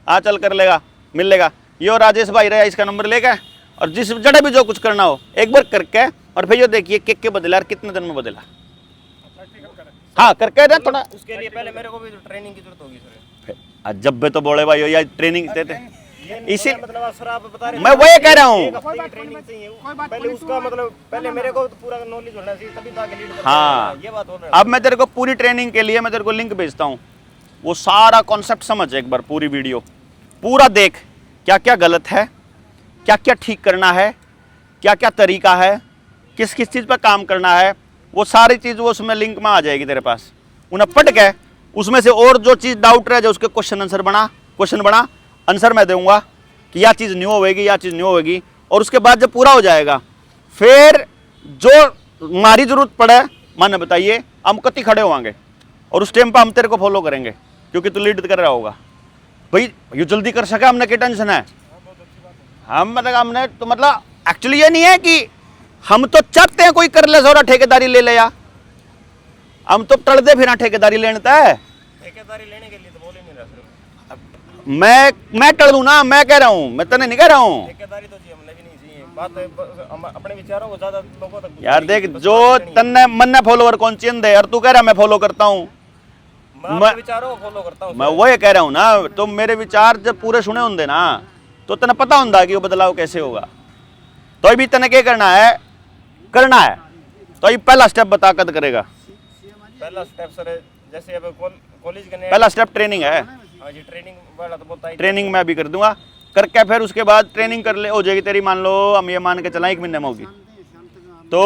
हाँ चल कर लेगा, मिल लेगा। ये राजेश भाई रहे, इसका नंबर लेके, और जिस जगह भी जो कुछ करना हो एक बार करके, और फिर ये देखिए केक के बदला और कितने दिन में बदला। हाँ करके ना थोड़ा, उसके लिए पहले मेरे को भी ट्रेनिंग की जरूरत होगी सर। जब भी तो बोले भाई यार ट्रेनिंग देते, इसी मतलब सर आप बता रहे हैं, मैं वही कह रहा हूँ। ट्रेनिंग चाहिए पहले, उसका मतलब पहले मेरे को तो पूरा नॉलेज होना चाहिए, तभी तो आगे लीड कर हाँ, पाऊंगा। ये बात बोल रहे हैं। अब मैं तेरे को पूरी ट्रेनिंग के लिए मैं तेरे को लिंक भेजता हूँ, वो सारा कॉन्सेप्ट समझ एक बार, पूरी वीडियो पूरा देख, क्या क्या गलत है, क्या क्या ठीक करना है, क्या क्या तरीका है, किस किस चीज़ पर काम करना है, वो सारी चीज़ वो उसमें लिंक में आ जाएगी तेरे पास। उन्हें पढ़ के उसमें से और जो चीज़ डाउट रह जाए उसके क्वेश्चन बना आंसर मैं दूंगा कि यह चीज़ नहीं होगी, यह चीज़ नहीं होगी। और उसके बाद जब पूरा हो जाएगा, फिर जो हमारी जरूरत पड़े माने बताइए, हम कति खड़े होंगे, और उस टाइम पर हम तेरे को फॉलो करेंगे, क्योंकि तू लीड कर रहा होगा। भाई ये जल्दी कर सका, हमने क्या टेंशन है? हम मतलब हमने तो मतलब एक्चुअली ये नहीं है कि हम तो चाहते हैं कोई कर ले सोरा ठेकेदारी ले ले, या हम तो टल दे फिर ठेकेदारी लेता है। ठेकेदारी लेने के लिए तो बोल ही नहीं रहा सर। मैं टल दूं ना, मैं कह रहा हूँ, मैं तने नहीं कह रहा हूँ। ठेकेदारी तो जी हमने भी नहीं चाहिए, बात हम अपने विचारों को ज्यादा लोगों तक यार देख, जो तन्ने मन फॉलोवर कौन चेंज दे, और तू कह रहा मैं फॉलो करता हूँ, मैं विचारों को फॉलो करता हूँ। मैं वही कह रहा हूँ ना, तो मेरे विचार जब पूरे सुने होंगे ना, तो तने पता होंगे कि वो बदलाव कैसे होगा। तो अभी तने क्या करना है तो ये पहला स्टेप बता कद करेगा। पहला स्टेप सर जैसे अब कॉलेज के पहला स्टेप ट्रेनिंग है। हाँ जी, ट्रेनिंग वाला तो बहुत ट्रेनिंग मैं भी कर दूंगा, करके फिर उसके बाद ट्रेनिंग कर ले हो जाएगी तेरी। मान लो हम ये मान के चला 1 महीने में होगी। तो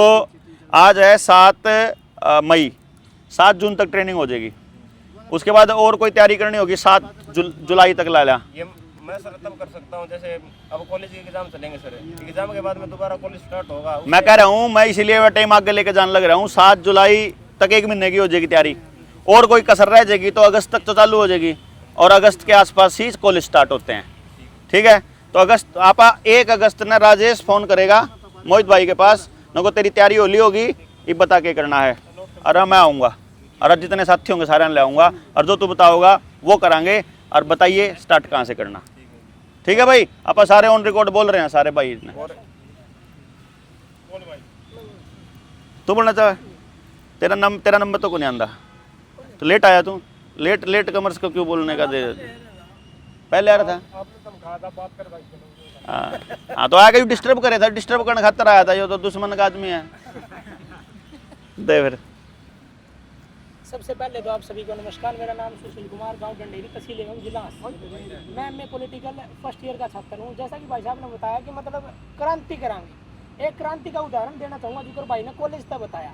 आज है 7 मई, 7 जून तक ट्रेनिंग हो जाएगी। उसके बाद और कोई तैयारी करनी होगी 7 जुलाई तक ला लिया। ये मैं सर तब कर सकता हूँ जैसे अब कॉलेज के एग्जाम चलेंगे सर, एग्जाम के बाद में दोबारा कॉलेज स्टार्ट होगा। मैं कह रहा हूँ, मैं इसीलिए मैं टाइम आगे लेके जाने लग रहा हूँ। 7 जुलाई तक 1 महीने की हो जाएगी तैयारी, और कोई कसर रह जाएगी तो अगस्त तक तो चालू हो जाएगी, और अगस्त के आसपास ही कॉलेज स्टार्ट होते हैं। ठीक है, तो अगस्त आप 1 अगस्त ने राजेश फोन करेगा मोहित भाई के पास, नको तेरी तैयारी होली होगी, ये बता के करना है। अरे मैं आऊँगा, और जितने साथी होंगे सारे ले आऊँगा, और जो तू बताओगा वो करांगे। और बताइए स्टार्ट कहाँ से करना। ठीक है भाई, आप सारे ऑन रिकॉर्ड बोल रहे हैं सारे भाई ने। तू बोलना चाहे, तेरा नंबर तो को नहीं आंदा, तो लेट आया तू, लेट कमर्स को क्यों बोलने का दे, पहले आ रहा था। हाँ तो आगे डिस्टर्ब करे था, डिस्टर्ब करने खातर आया था, ये तो दुश्मन का आदमी है। दे फिर। सबसे पहले तो आप सभी को नमस्कार। मेरा नाम सुशील कुमार, गांव डंडेरी, तहसील एवं जिला हंस। मैं पॉलिटिकल फर्स्ट ईयर का छात्र हूं। जैसा कि भाई साहब ने बताया कि मतलब क्रांति करांगे, एक क्रांति का उदाहरण देना चाहूँगा जिक्र भाई ने कॉलेज तक बताया।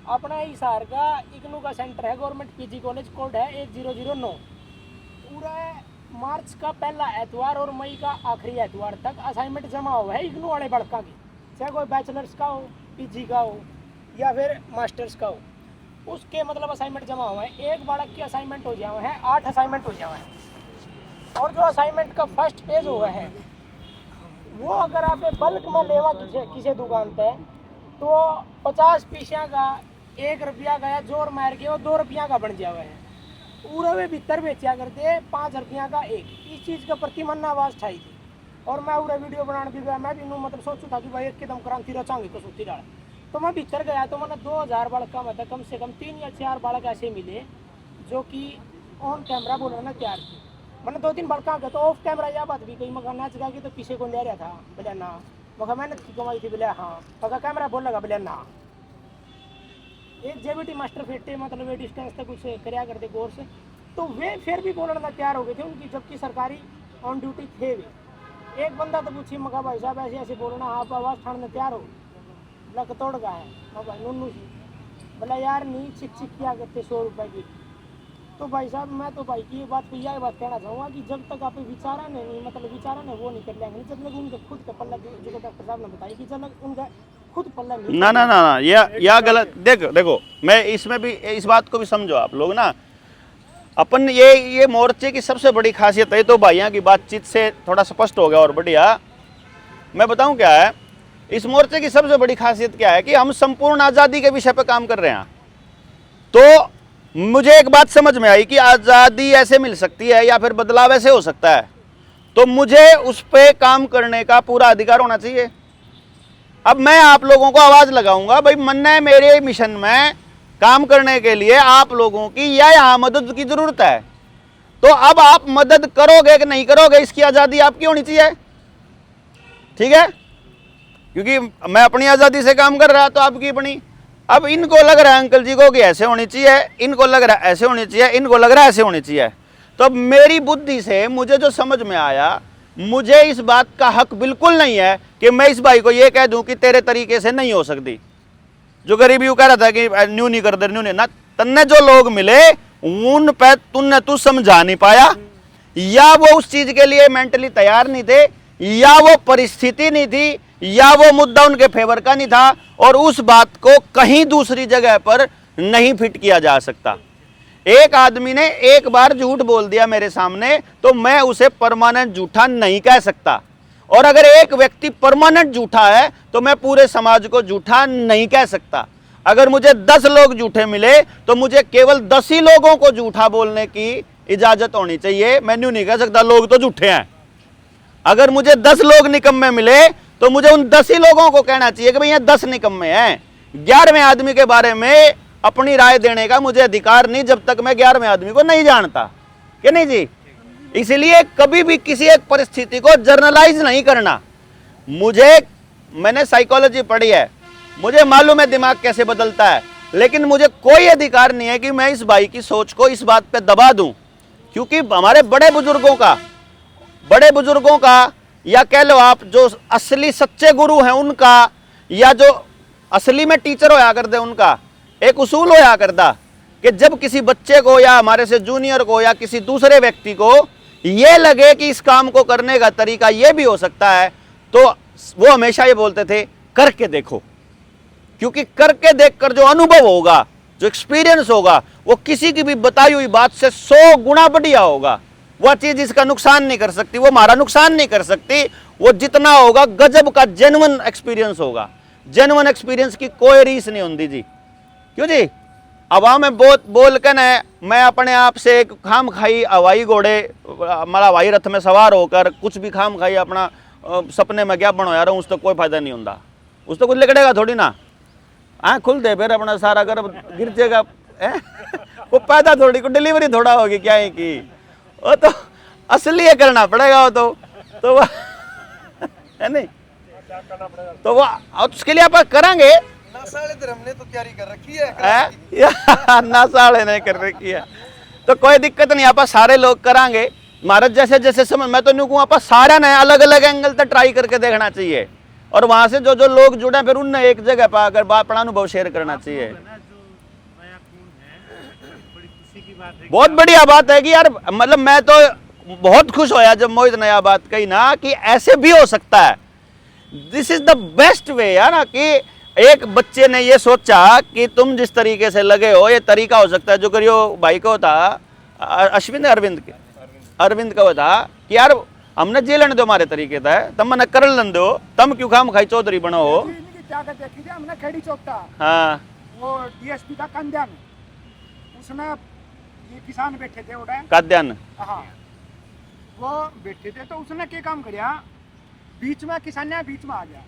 अपना हिसार का इग्नू का सेंटर है, गवर्नमेंट पीजी कॉलेज, कोड है 1009। पूरा मार्च का पहला एतवार और मई का आखिरी एतवार तक असाइनमेंट जमा हुआ है इग्नू वाले बड़का की, चाहे कोई बैचलर्स का हो, पीजी का हो या फिर मास्टर्स का हो, उसके मतलब असाइनमेंट जमा हुआ है। एक बालक की असाइनमेंट हो जाए है, 8 असाइनमेंट हो जाए है। और जो असाइनमेंट का फर्स्ट पेज हुआ है वो अगर आप बल्क में लेवा किसी दुकान पे तो 50 पीसिया का 1 रुपया का या जोर मार के वो 2 रुपया का बन जावा है। पूरे वे भीतर बेचा करते 5 रुपया का एक। इस चीज़ का प्रति मन आवाज़ ठाई थी, और मैं पूरा वीडियो बनाने भी गया। मैं भी मतलब सोचू था कि भाई एकदम क्रांति रचांगे तो सूती डाल। तो मैं भीतर गया तो मैंने 2000 बालक का मतलब कम से कम 3 या 4 बालक ऐसे मिले जो कि ऑन कैमरा बोलना तैयार थी। मैंने 2-3 बालक गए तो ऑफ कैमरा यह बात भी कही, मगर नाच गा के तो पीछे कौन ले रहा था, बोले ना, मगर मेहनत की कमाई थी, बोले हाँ, मगर कैमरा बोल लगा, बोले ना। एक जेबीटी मास्टर फेटे मतलब वे डिस्टेंस तक कुछ कराया करते कोर्स, तो वे फिर भी बोलना तैयार हो गए थे उनकी, जबकि सरकारी ऑन ड्यूटी थे वे। एक बंदा तो पूछी, मगा भाई साहब ऐसे ऐसे बोलना, आप आवाज़ ठाड़ने तैयार हो, बोला तोड़ का है, मगा नुन्नू जी, बोला यार नहीं चिक चिक किया करते 100 रुपये की। तो भाई साहब मैं तो भाई की ये बात यह बात कहना चाहूँगा कि जब तक आप विचारा नहीं मतलब विचारा नहीं वो नहीं कर लेंगे, जब तक उनके खुद का पल्ला, जो डॉक्टर साहब ने बताया कि जब तक उनका खुद पल्ला नहीं। ना या गलत। देखो मैं इसमें भी इस बात को भी समझो आप लोग ना। अपन ये मोर्चे की सबसे बड़ी खासियत है, तो भाइयों की बातचीत से थोड़ा स्पष्ट हो गया और बढ़िया। मैं बताऊं क्या है इस मोर्चे की सबसे बड़ी खासियत क्या है कि हम संपूर्ण आज़ादी के विषय पर काम कर रहे हैं। तो मुझे एक बात समझ में आई कि आज़ादी ऐसे मिल सकती है या फिर बदलाव ऐसे हो सकता है, तो मुझे उस पर काम करने का पूरा अधिकार होना चाहिए। अब मैं आप लोगों को आवाज़ लगाऊंगा, भाई मन्ने मेरे मिशन में काम करने के लिए आप लोगों की या यहाँ मदद की ज़रूरत है, तो अब आप मदद करोगे कि नहीं करोगे इसकी आज़ादी आपकी होनी चाहिए। ठीक है, क्योंकि मैं अपनी आज़ादी से काम कर रहा तो आपकी अपनी। अब इनको लग रहा है अंकल जी को कि ऐसे होनी चाहिए, इनको लग रहा है ऐसे होनी चाहिए, इनको लग रहा है ऐसे होनी चाहिए। तो अब मेरी बुद्धि से मुझे जो समझ में आया, मुझे इस बात का हक बिल्कुल नहीं है कि मैं इस भाई को ये कह दूं कि तेरे तरीके से नहीं हो सकती। जो गरीब यू कह रहा था कि न्यू नहीं कर दे, न्यू नहीं ना, तन्ने जो लोग मिले उन पे तू समझा नहीं पाया, या वो उस चीज के लिए मेंटली तैयार नहीं थे, या वो परिस्थिति नहीं थी, या वो मुद्दा उनके फेवर का नहीं था, और उस बात को कहीं दूसरी जगह पर नहीं फिट किया जा सकता। एक आदमी ने एक बार झूठ बोल दिया मेरे सामने तो मैं उसे परमानेंट झूठा नहीं कह सकता, और अगर एक व्यक्ति परमानेंट झूठा है तो मैं पूरे समाज को झूठा नहीं कह सकता। अगर मुझे 10 लोग झूठे मिले तो मुझे केवल 10 ही लोगों को झूठा बोलने की इजाजत होनी चाहिए। मैं न्यू नहीं कह सकता लोग तो झूठे हैं। अगर मुझे 10 लोग निकम्मे मिले तो मुझे उन 10 ही लोगों को कहना चाहिए कि भाई ये 10 निकम्मे हैं। 11वें आदमी के बारे में अपनी राय देने का मुझे अधिकार नहीं जब तक मैं 11वें आदमी को नहीं जानता, कि नहीं जी। इसलिए कभी भी किसी एक परिस्थिति को जर्नलाइज नहीं करना। मैंने साइकोलॉजी पढ़ी है, मुझे मालूम है दिमाग कैसे बदलता है, लेकिन मुझे कोई अधिकार नहीं है कि मैं इस भाई की सोच को इस बात पे दबा दूं, क्योंकि हमारे बड़े बुजुर्गों का या कह लो आप जो असली सच्चे गुरु हैं उनका, या जो असली में टीचर होया करते उनका एक उसूल होया करता कि जब किसी बच्चे को या हमारे से जूनियर को या किसी दूसरे व्यक्ति को ये लगे कि इस काम को करने का तरीका ये भी हो सकता है, तो वो हमेशा ये बोलते थे करके देखो, क्योंकि करके देखकर जो अनुभव होगा, जो एक्सपीरियंस होगा, वो किसी की भी बताई हुई बात से 100 गुना बढ़िया होगा। वह चीज इसका नुकसान नहीं कर सकती, वो हमारा नुकसान नहीं कर सकती, वो जितना होगा गजब का जेन्युइन एक्सपीरियंस होगा। जेन्युइन एक्सपीरियंस की कोई रीस नहीं होती जी, क्यों जी। अवा में बहुत बोल कर न मैं अपने आप से एक खाम खाई हवाई घोड़े हमारा हवाई रथ में सवार होकर कुछ भी खाम खाई अपना सपने में क्या बनोया रहा हूँ, उससे कोई फायदा नहीं होता, उससे कुछ लिखड़ेगा थोड़ी ना। हाँ खुल दे फिर अपना सारा घर गिर जाएगा, वो पैदा थोड़ी को डिलीवरी थोड़ा होगी क्या है कि वो तो असली है करना पड़ेगा वो तो वो है नहीं, तो वो उसके लिए आप करेंगे ना साले हमने तो तैयारी कर रखी है ना साले नहीं कर रखी है, तो कोई दिक्कत नहीं, आप सारे लोग करांगे। महाराज जैसे जैसे समझ, मैं तो नहीं कहूँ आप सारा नया अलग अलग एंगल तक ट्राई करके देखना चाहिए, और वहां से जो जो लोग जुड़े फिर उनने एक जगह पर आकर अपना अनुभव शेयर करना चाहिए। बहुत बढ़िया बात है कि यार, मतलब मैं तो बहुत खुश होया जब मोहित ने यह बात कही ना कि ऐसे भी हो सकता है। This is the best way यार ना, कि एक बच्चे ने ये सोचा कि तुम जिस तरीके से लगे हो ये तरीका हो सकता है। जो करियो भाई को था अरविंद का था कि यार हमने जे लेने दो हमारे तरीके था, तम मैंने कर लन दो, तम क्यों खाम खाई चौधरी बनो हो। हमने खेड़ी चौक था, हाँ वो डीएसपी था कंद्यान, उसमें ये किसान बैठे थे उड़ा काद्यान, हाँ वो बैठे थे, तो उसने क्या काम किया, बीच में किसान बीच में आ गया,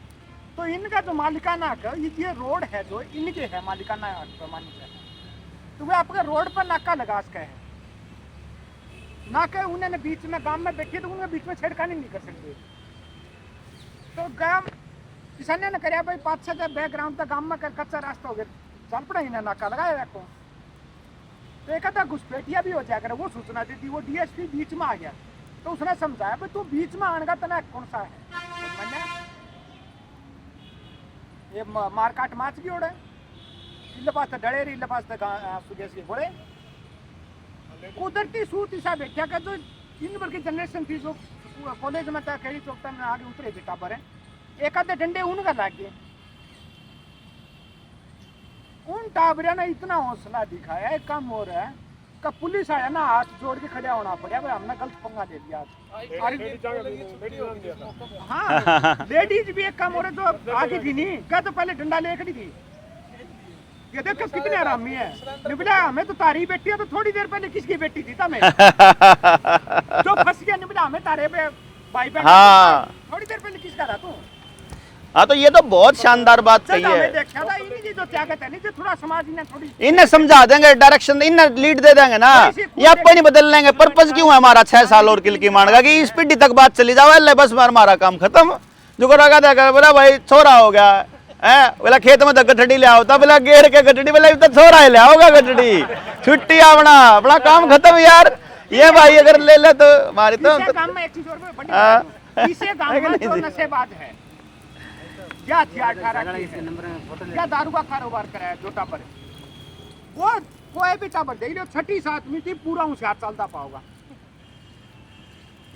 तो इनका जो मालिकाना हक, ये रोड है जो इनके है मालिकाना हक, तो वे आपका रोड पर नाका लगा सके है ना, कि उन्होंने बीच में गांव में बैठे तो उनके बीच में छेड़खानी नहीं कर सकते। तो गांव किसान ने कराया भाई 5-6 बैकग्राउंड तक गांव में कच्चा रास्ता हो गया, चल पड़ा इन्हें नाका लगाया रखो, तो एक आधा घुसपैठिया भी हो जाया करे, वो सूचना दी थी। वो डीएसपी बीच में आ गया, तो उसने समझाया भाई तू बीच में आने का तना कौन सा है, मैंने ये मारकाट माच की ओढ़े इल्ले पास डरे रही, इल्ले पास सुदेश के घोड़े कुदरती सूत ऐसा बैठा का जो इन भर की जनरेशन थी जो कॉलेज में था, खेड़ी चौक में आगे उतरे थे टाबर है, एक आधे डंडे उनका लाग गए। उन टाबरिया ने इतना हौसला दिखाया, एक काम हो रहा है का पुलिस आया ना, हाथ जोड़ के खड़ा होना पड़ा, भाई हमने गलत पंगा दे दिया। हाँ लेडीज भी एक काम हो रहा जो आगे थी नहीं, क्या तो पहले डंडा ले खड़ी थी, ये देखो कितनी आरामी है, निबला हमें तो तारी बेटी है, तो थोड़ी देर पहले किसकी बेटी थी तमें जो फंस गया, निबला हमें तारे पे भाई बहन, हाँ थोड़ी देर पहले किसका था तू। हाँ, तो ये तो बहुत शानदार बात कही है। देखा था इन्हीं जो त्यागत है नहीं, जो थोड़ा समाज ने थोड़ी इन्हें समझा देंगे, डायरेक्शन इन्हें लीड दे देंगे ना, ये आप नहीं बदल लेंगे। पर्पस क्यों है हमारा 6 साल और किल की मांगा कि इस पीढ़ी तक बात चली जाओ, अल्लाह बस हमारा काम खत्म। जो करा था बोला भाई छोरा हो गया है, बोला खेत में तो गठड़ी ले आओ, बोला गेर के गठड़ी, बोला तो छोरा ले आओगा गठड़ी, छुट्टी अपना अपना काम खत्म यार। ये भाई अगर ले ले तो हमारी तो काम में एक चीज और बड़ी इसे काम में जो नशेबाज है या हथियार क्या दारू का कारोबार कराया जो टाबर, वो कोई भी टाबर देख लो 6-7 थी पूरा होशियार चलता पाओगा,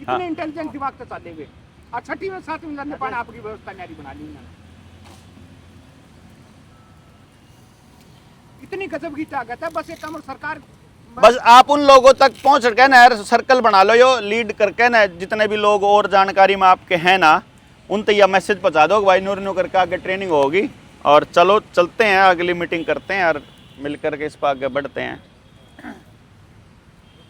इतने इंटेलिजेंट दिमाग तो चले हुए, और 6वीं में 7वीं लड़ने पाने आपकी व्यवस्था न्यारी बना ली उन्होंने, इतनी गजब की ताकत है। बस एक काम सरकार, बस आप उन लोगों तक पहुंच के ना यार सर्कल बना लो, यो लीड करके ना जितने भी लोग और जानकारी में आपके हैं ना, उन तक यह मैसेज पहुंचा दो भाई न्यू करके आगे ट्रेनिंग होगी, और चलो चलते हैं अगली मीटिंग करते हैं और मिल करके इस पर आगे बढ़ते हैं।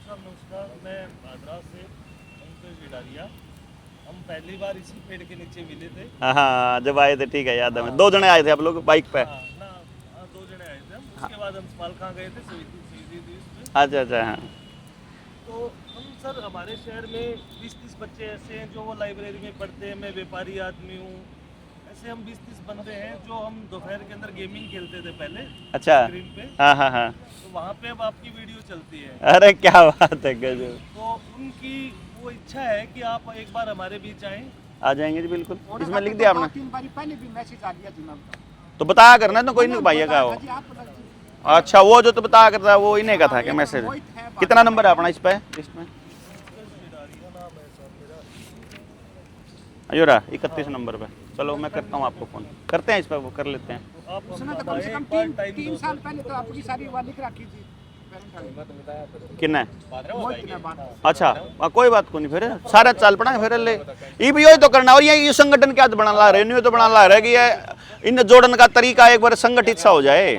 नमस्कार, मैं भादरा से पंकज विडारिया। हम पहली बार इसी पेड़ के नीचे मिले थे। हाँ जब आए थे, ठीक है याद है, 2 जने आए थे आप लोग बाइक पे। हाँ, 2 जने आए थे हम, उसके बाद हम सवाल कहाँ गए थे, अच्छा हाँ, तो हम सर हमारे शहर में 20-30 बच्चे ऐसे हैं जो वो लाइब्रेरी में पढ़ते हैं, मैं व्यापारी आदमी हूँ, ऐसे हम 20-30 बंदे हैं जो हम दोपहर के अंदर गेमिंग खेलते थे पहले अच्छा स्क्रीन पे, हाँ हाँ हाँ तो वहाँ पे अब आपकी वीडियो चलती है। अरे क्या बात है गजब तो उनकी वो इच्छा है कि आप एक बार हमारे बीच आएं। आ जाएंगे जी बिल्कुल इसमें लिख दिया आपने 3 बार पहले भी मैसेज आ गया जी मैं तो बताया करना तो कोई नहीं भैया का हो जी आप अच्छा वो जो तो बताया करता है वो इन्हें का था क्या मैसेज कितना नंबर है अपना इस पे लिस्ट में अयोरा 31 नंबर पे चलो मैं करता हूँ आपको फ़ोन करते हैं इस पर वो कर लेते हैं आप उसने तो कम से कम 3 साल पहले तो आपकी सारी वाली लिख रखी थी किन्ना मोहित ने बात अच्छा कोई बात को नहीं फिर सारा चाल पड़ा फिर ले ये भी यही तो करना और ये संगठन क्या बना ला रहे नहीं तो बना ला रहे कि ये इन जोड़न का तरीका एक बार संगठित सा हो जाए